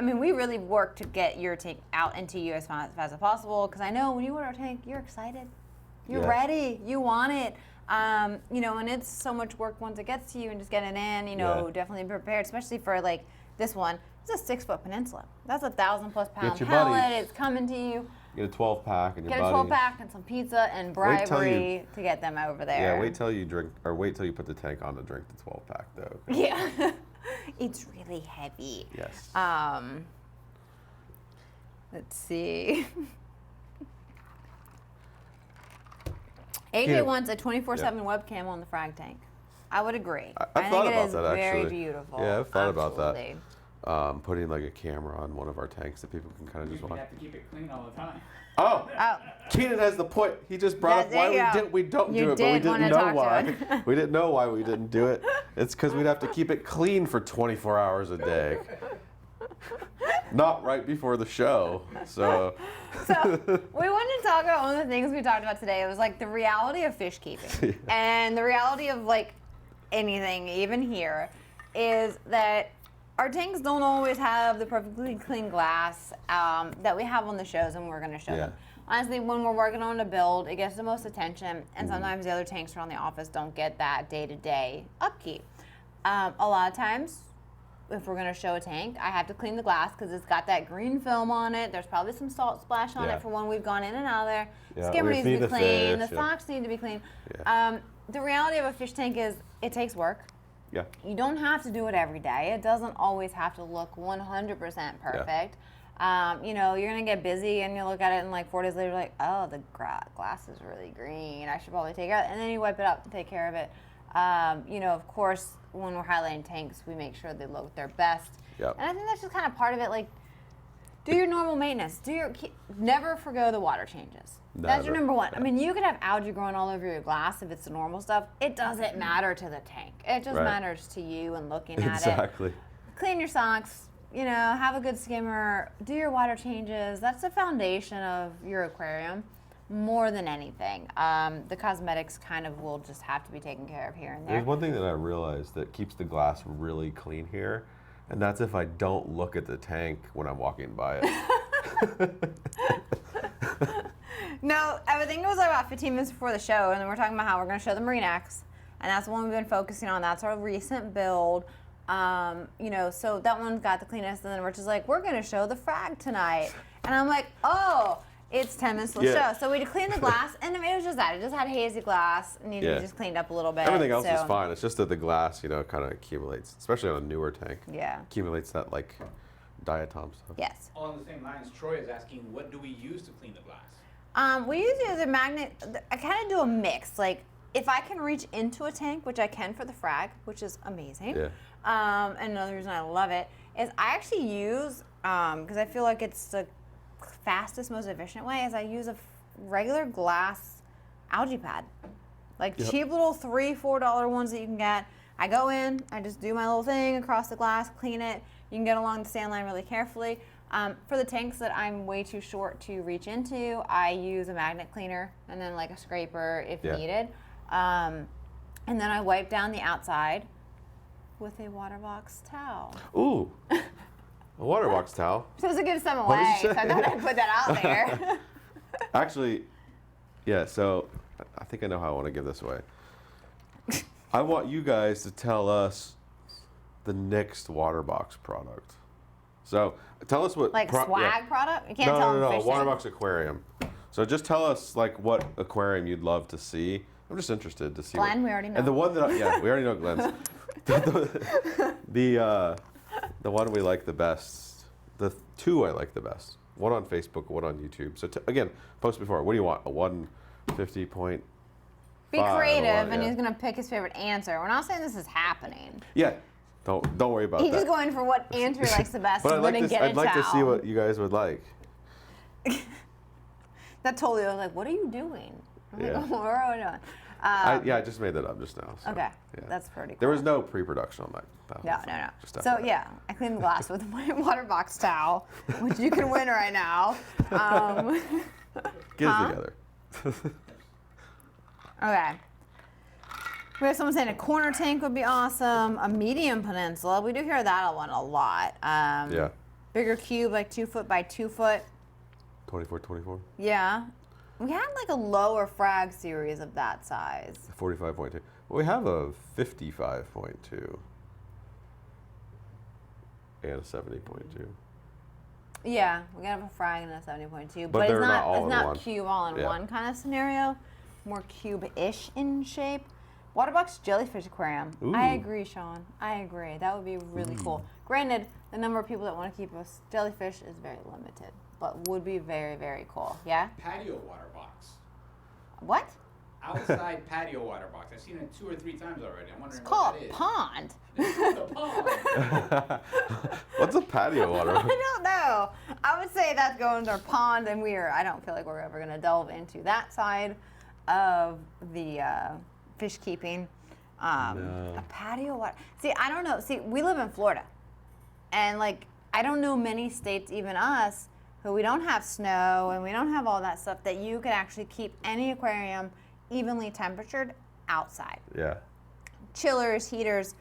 We really work to get your tank out into you as fast as possible because I know when you order a tank, you're excited. You're Yeah. ready. You want it. And it's so much work once it gets to you and just getting in, Yeah. definitely prepared, especially for like this one. It's a 6-foot Peninsula. That's a 1,000 plus pound Get your pallet. buddies. It's coming to you. Get a 12-pack and your Get a buddy. 12-pack and some pizza and Wait till bribery to get them over there. Yeah, wait till you drink, or wait till you put the tank on to drink the 12-pack, though. Yeah. It's really heavy. Yes. Let's see. AJ Yeah. wants a 24/7 webcam on the frag tank. I would agree. I've thought think about it is that, very actually. beautiful. Yeah, I've thought about that. Absolutely. Putting like a camera on one of our tanks that people can kind of just We watch. have to keep it clean all the time. Oh, Oh, Keenan has the point. He just brought up There why you go. we don't You do it, but we did wanna didn't know talk why. to it. We didn't know why we didn't do it. It's because we'd have to keep it clean for 24 hours a day. Not right before the show. So so we wanted to talk about one of the things we talked about today. It was like the reality of fish keeping and the reality of like anything, even here, is that our tanks don't always have the perfectly clean glass that we have on the shows, and we're going to show them. Honestly, when we're working on a build, it gets the most attention, and sometimes the other tanks around the office don't get that day-to-day upkeep. A lot of times, if we're going to show a tank, I have to clean the glass because it's got that green film on it. There's probably some salt splash on Yeah. it for when we've gone in and out of there. Yeah, Skimmer we needs to feed be the clean. fish, The yeah. socks need to be clean. Yeah. The reality of a fish tank is it takes work. yeah, You don't have to do it every day. It doesn't always have to look 100% perfect. You know, you're going to get busy and you look at it and like 4 days later, you're like, oh, the glass is really green. I should probably take it out. And then you wipe it up and take care of it. You know, of course, when we're highlighting tanks, we make sure they look their best. Yep. And I think that's just kind of part of it. Like, do your normal maintenance. Never forgo the water changes. That's your Never. number one. I mean, you could have algae growing all over your glass if it's the normal stuff. It doesn't matter to the tank. It just Right. matters to you and looking at it. exactly. Clean your socks, you know, have a good skimmer, do your water changes. That's the foundation of your aquarium more than anything. The cosmetics kind of will just have to be taken care of here and there. There's one thing that I realized that keeps the glass really clean here, and that's if I don't look at the tank when I'm walking by it. No, I think it was like about 15 minutes before the show, and then we're talking about how we're going to show the Marine X, and that's the one we've been focusing on. That's our recent build. You know, so that one's got the cleanest, and then Rich is like, we're going to show the frag tonight. And I'm like, oh, it's 10 minutes to the Yeah. show. So we cleaned the glass, and it was just that. It just had hazy glass, needed to be just cleaned up a little bit. Everything else is so, fine. It's just that the glass, you know, kind of accumulates, especially on a newer tank. Yeah. Accumulates that like diatom stuff. Yes. On the same lines, Troy is asking, what do we use to clean the glass? We use it as a magnet. I kind of do a mix. Like, if I can reach into a tank, which I can for the frag, which is amazing. Yeah. And another reason I love it is I actually use, because I feel like it's the fastest, most efficient way, is I use a regular glass algae pad. Like cheap little $3, $4 ones that you can get. I go in, I just do my little thing across the glass, clean it. You can get along the sand line really carefully. For the tanks that I'm way too short to reach into, I use a magnet cleaner and then like a scraper if needed. And then I wipe down the outside with a Waterbox towel. Ooh, a Waterbox towel. Supposed to give some What did away, you so I say? thought I'd put that out there. Actually, yeah, so I think I know how I want to give this away. I want you guys to tell us the next Waterbox product. So tell us what... Like swag product? You can't tell them No, fishing. Waterbox Aquarium. So just tell us like what aquarium you'd love to see. I'm just interested to see. Glenn, we already know. And the one that, we already know Glenn's. The one we like the best, the two I like the best. One on Facebook, one on YouTube. So again, post before. What do you want? A 150.5? Be creative, and he's gonna pick his favorite answer. We're not saying this is happening. Yeah. Don't worry about He's that. just going for what answer he likes the best. But and then get I'd a like to see towel. what you guys would like. That totally, I was like, what are you doing? I'm Yeah. like, what are we doing? I just made that up just now. So, Okay, yeah. that's pretty cool. There was no pre-production on that. No. Just So FYI. yeah, I cleaned the glass with my Waterbox towel, which you can win right now. Get it together. Okay. We have someone saying a corner tank would be awesome. A medium peninsula. We do hear that one a lot. Yeah. Bigger cube, like 2 foot by 2 foot. 24. Yeah. We had like a lower frag series of that size. 45.2. Well, we have a 55.2 and a 70.2. Yeah, we got a frag and a 70.2, But but they're it's not not all it's in not one. cube all in Yeah. one kind of scenario. More cube-ish in shape. Waterbox jellyfish aquarium. I Ooh. agree, Sean. I agree. That would be really cool. Granted, the number of people that want to keep a jellyfish is very limited, but would be very, very cool. Yeah? Patio water box. What? Outside patio water box. I've seen it 2 or 3 times already. I'm wondering It's called what that a is. pond. It's a pond. What's a patio water? I don't know. I would say that's going to our pond, and I don't feel like we're ever going to delve into that side of the fish keeping. No. A patio water. See, I don't know. See, we live in Florida, and like I don't know many states, even us, who we don't have snow and we don't have all that stuff that you could actually keep any aquarium evenly temperatured outside. Yeah. Chillers, heaters,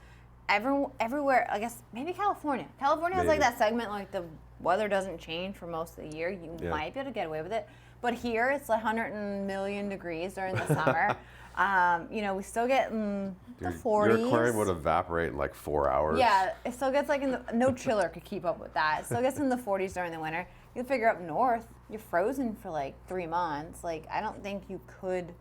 everywhere. I guess maybe California. California has like Maybe. that segment like the weather doesn't change for most of the year. You Yeah. might be able to get away with it, but here it's like 100 million degrees during the summer. We still get in the 40s. Your aquarium would evaporate in like 4 hours. Yeah, it still gets like no chiller could keep up with that. It still gets in the 40s during the winter. You figure up north, you're frozen for like 3 months. Like I don't think you could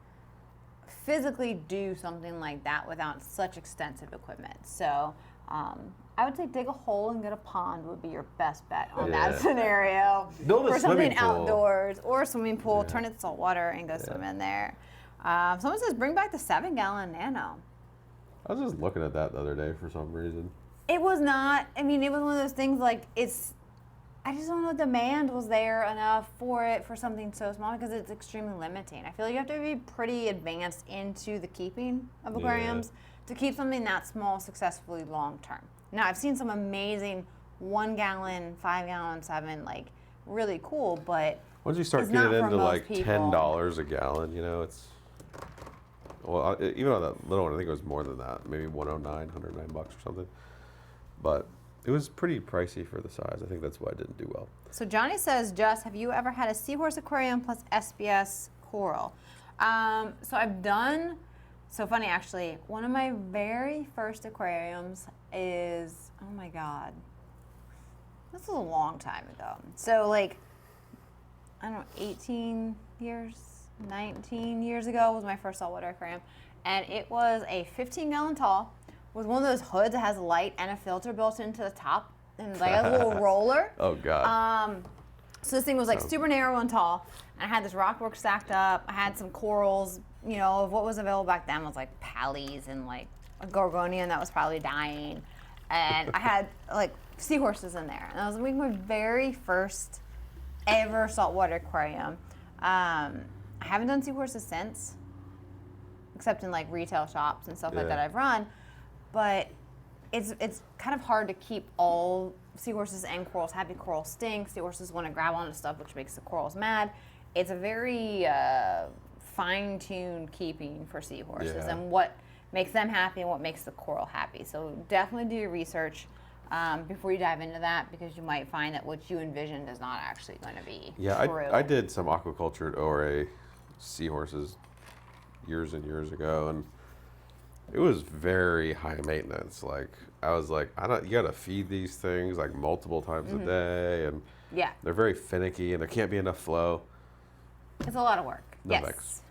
physically do something like that without such extensive equipment. So I would say dig a hole and get a pond would be your best bet on Yeah. that scenario. Build a for something swimming pool. outdoors or a swimming pool, Yeah. turn it salt water and go swim in there. Someone says bring back the 7-gallon nano. I was just looking at that the other day for some reason. It was not. I mean, it was one of those things like I just don't know demand was there enough for it for something so small because it's extremely limiting. I feel like you have to be pretty advanced into the keeping of aquariums to keep something that small successfully long term. Now, I've seen some amazing 1-gallon, 5-gallon, 7, like really cool, but Once you start it's not getting for into most like people. $10 a gallon, it's even on that little one, I think it was more than that, maybe $109 or something. But it was pretty pricey for the size. I think that's why I didn't do well. So Johnny says, Jess, have you ever had a seahorse aquarium plus SBS coral? So I've done, so funny actually, one of my very first aquariums is, oh my God, this was a long time ago. So like, I don't know, 18 years, 19 years ago was my first saltwater aquarium. And it was a 15-gallon tall with one of those hoods that has a light and a filter built into the top and like a little roller. Oh, God. So this thing was like super narrow and tall. And I had this rock work stacked up. I had some corals, of what was available back then was like pallies and like a gorgonian that was probably dying. And I had like seahorses in there. And I was making my very first ever saltwater aquarium. I haven't done seahorses since, except in like retail shops and stuff like that I've run. But it's kind of hard to keep all seahorses and corals happy. Corals stink. Seahorses want to grab onto stuff, which makes the corals mad. It's a very fine-tuned keeping for seahorses and what makes them happy and what makes the coral happy. So definitely do your research before you dive into that, because you might find that what you envisioned is not actually going to be true. I did some aquaculture at ORA seahorses years and years ago, and it was very high maintenance. Like I was like, you got to feed these things like multiple times a day, and they're very finicky, and there can't be enough flow. It's a lot of work. No yes. thanks.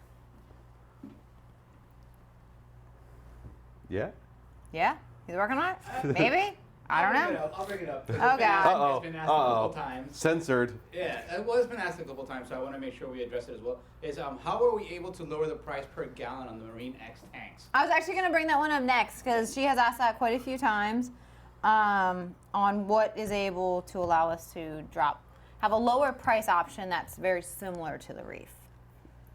Yeah. Yeah? He's working on it? Maybe? I don't know. I'll bring it up. Oh, God. It's been asked a couple times. Censored. Yeah, well, it's been asked a couple times, so I want to make sure we address it as well. Is how are we able to lower the price per gallon on the Marine X tanks? I was actually going to bring that one up next, because she has asked that quite a few times on what is able to allow us to have a lower price option that's very similar to the Reef.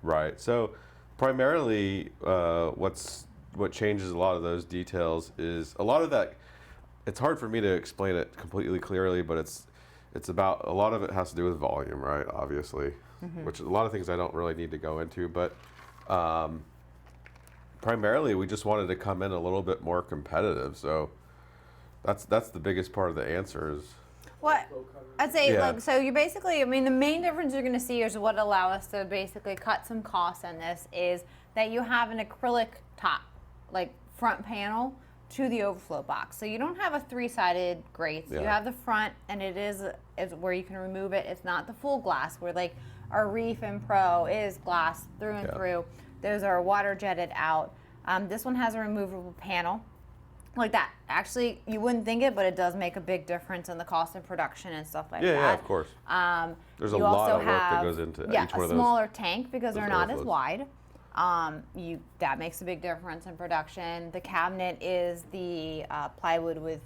Right. So primarily what changes a lot of those details is a lot of that. It's hard for me to explain it completely clearly, but it's about, a lot of it has to do with volume, right? Obviously, which a lot of things I don't really need to go into, but primarily we just wanted to come in a little bit more competitive. So that's the biggest part of the answer is. What I'd say, so you basically, the main difference you're going to see is what allow us to basically cut some costs on this is that you have an acrylic top, like front panel, to the overflow box. So you don't have a 3-sided grate. You have the front, and it's where you can remove it. It's not the full glass where like our Reef and Pro is glass through and through. Those are water jetted out. This one has a removable panel like that. Actually, you wouldn't think it, but it does make a big difference in the cost of production and stuff like that. Yeah, of course. There's a lot of work that goes into each one of those. A smaller tank because they're not as wide. That makes a big difference in production. The cabinet is the plywood with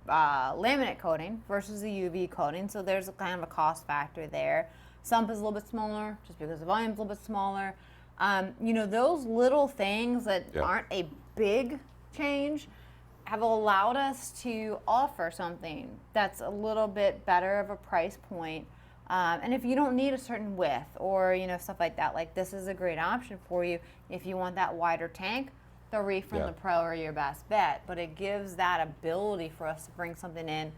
laminate coating versus the UV coating, so there's a kind of a cost factor there. Sump is a little bit smaller just because the volume is a little bit smaller. Those little things that aren't a big change have allowed us to offer something that's a little bit better of a price point. And if you don't need a certain width or, stuff like that, like this is a great option for you. If you want that wider tank, the Reef from the Pro are your best bet. But it gives that ability for us to bring something in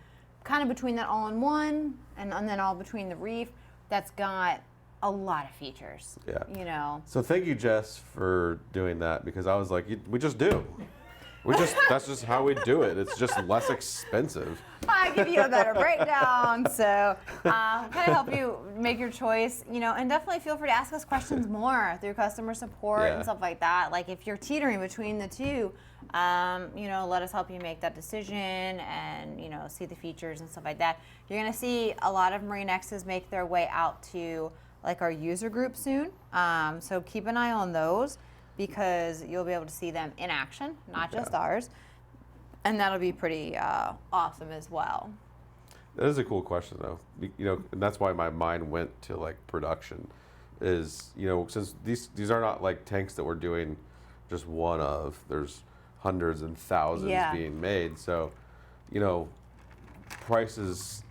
kind of between that all-in-one and then all between the Reef that's got a lot of features. Yeah. So thank you, Jess, for doing that, because I was like, we just do. That's just how we do it. It's just less expensive. I give you a better breakdown, so kind of help you make your choice, and definitely feel free to ask us questions more through customer support and stuff like that. Like if you're teetering between the two, let us help you make that decision and, see the features and stuff like that. You're going to see a lot of Marine X's make their way out to like our user group soon, so keep an eye on those, because you'll be able to see them in action, not just ours. And that'll be pretty awesome as well. That is a cool question, though. And that's why my mind went to like production. Is since these are not like tanks that we're doing just one of. There's hundreds and thousands being made. So, prices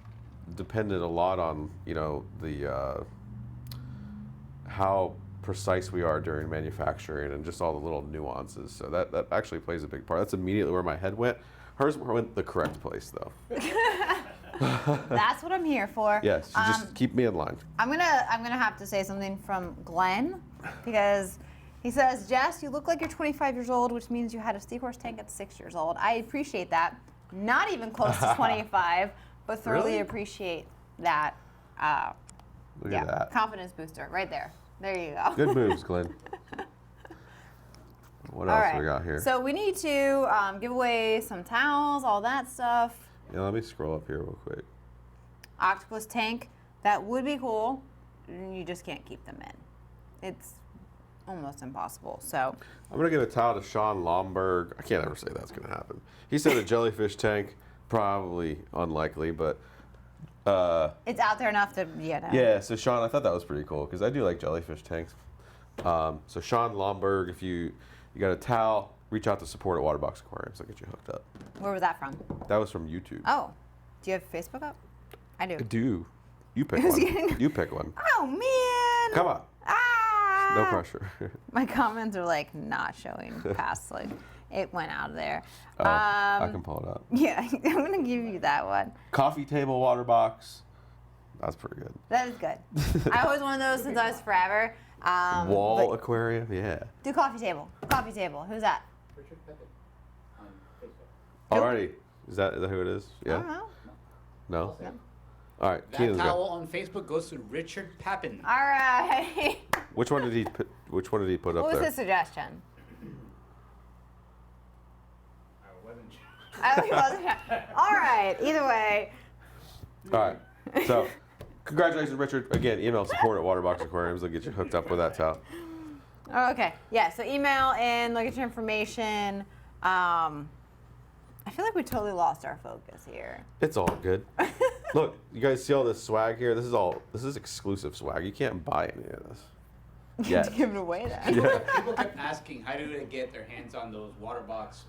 depended a lot on the how precise we are during manufacturing and just all the little nuances. So that actually plays a big part. That's immediately where my head went. Hers went the correct place, though. That's what I'm here for. Yes, just keep me in line. I'm gonna have to say something from Glenn, because he says, Jess, you look like you're 25 years old, which means you had a Seahorse tank at 6 years old. I appreciate that. Not even close to 25, but thoroughly appreciate that. Look at that. Confidence booster right there. There you go. Good moves, Glenn. What else we got here? So we need to give away some towels, all that stuff. Yeah, let me scroll up here real quick. Octopus tank, that would be cool. You just can't keep them in. It's almost impossible. So I'm gonna give a towel to Sean Lomberg. I can't ever say that's gonna happen. He said a jellyfish tank, probably unlikely, but it's out there enough to Yeah, so Sean, I thought that was pretty cool because I do like jellyfish tanks. So Sean Lomberg, if you got a towel, reach out to support at Waterbox Aquariums. I'll get you hooked up. Where was that from? That was from YouTube. Oh, do you have Facebook up? I do. I do. You pick one. You pick one. Oh man! Come on. Ah! No pressure. My comments are like not showing past like it went out of there. I can pull it up. Yeah, I'm gonna give you that one. Coffee table water box. That's pretty good. That is good. I always wanted those since I was forever. Wall aquarium, yeah. Do coffee table. Coffee table. Who's that? Richard Pepe on Facebook. Alrighty. Is that who it is? Yeah. I don't know. No. No. All right. That Keenan's towel got. on Facebook goes to Richard Papin. All right. Which one did he put? Which one did he put up What was there? his suggestion? I wasn't sure. I he wasn't sure. All right. Either way. All right. So, congratulations, Richard. Again, email support at Waterbox Aquariums. They'll get you hooked up with that towel. Okay. Yeah. So email in. Look at your information. I feel like we totally lost our focus here. It's all good. Look, you guys see all this swag here? This is exclusive swag. You can't buy any of this. You have to give it away then. Yeah. People kept asking how do they get their hands on those Waterbox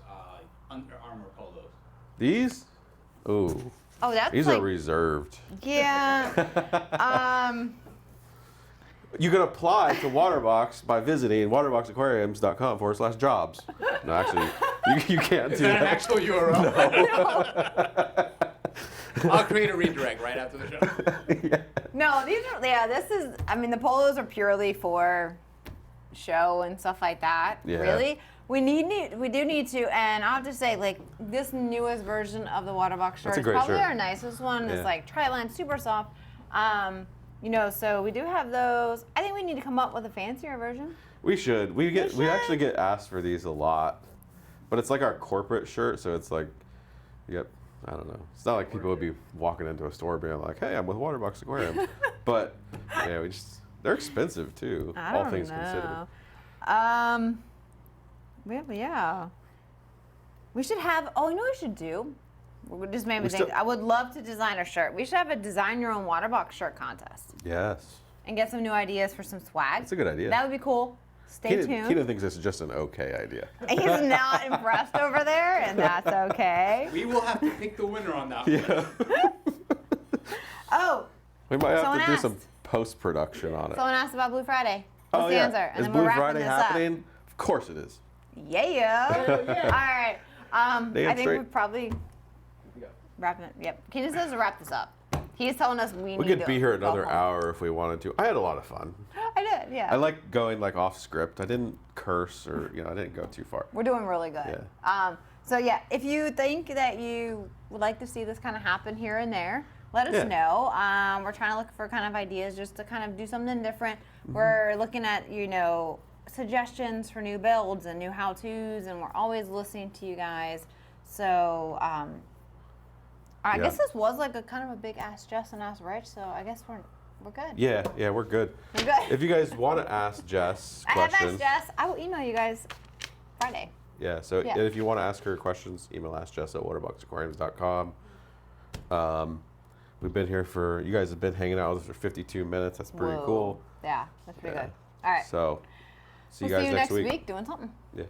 Under Armour polos. These? Ooh. Oh, that's These like, are reserved. Yeah. You can apply to Waterbox by visiting waterboxaquariums.com/jobs. No, actually, you can't do Is that an that. actual URL? I'll create a redirect right after the show. Yeah. No, these are, yeah, this is, I mean, the polos are purely for show and stuff like that. Yeah. Really, we do need to, and I'll have to say, like, this newest version of the Waterbox shirt is great probably shirt. our nicest one. Yeah. It's like tri-line, super soft. You know, so we do have those. I think we need to come up with a fancier version. We should. We actually get asked for these a lot, but it's like our corporate shirt, so it's like, yep. I don't know. It's not like people would be walking into a store being like, "Hey, I'm with Waterbox Aquarium," but yeah, they're expensive too, all things considered. Yeah. We should have. Oh, you know what we should do? We just made me We think. still- I would love to design a shirt. We should have a design your own Waterbox shirt contest Yes, and get some new ideas for some swag. that's a good idea. That would be cool. Stay tuned. Keaton thinks this is just an okay idea. He's not impressed over there, and that's okay. We will have to pick the winner on that one. Yeah, Oh, we might have Someone to do some asked. post-production on it. someone asked about Blue Friday. What's the answer? And Is then we're Blue wrapping Friday this happening? Of course it is. up. Yeah. All right. I think straight. we're probably wrapping it. Yep. Keaton says to wrap this up. He's telling us we We need could to be here go another home. hour if we wanted to. I had a lot of fun. I did, yeah. I like going like off script. I didn't curse or I didn't go too far. We're doing really good. Yeah. So yeah, if you think that you would like to see this kind of happen here and there, let us Yeah. know. We're trying to look for kind of ideas just to kind of do something different. We're looking at, suggestions for new builds and new how-tos, and we're always listening to you guys. So I Yeah. guess this was like a kind of a big Ask Jess and Ask Rich, so I guess we're good. Yeah, we're good. We're good. If you guys want to ask Jess I have questions, asked Jess. I will email you guys Friday. yeah. So Yeah. if you want to ask her questions, email askjess@waterboxaquariums.com. We've been here you guys have been hanging out with us for 52 minutes. That's pretty Whoa. cool. Yeah, that's pretty Yeah. good. All right. So see We'll you guys see you next next week. week doing something. Yeah.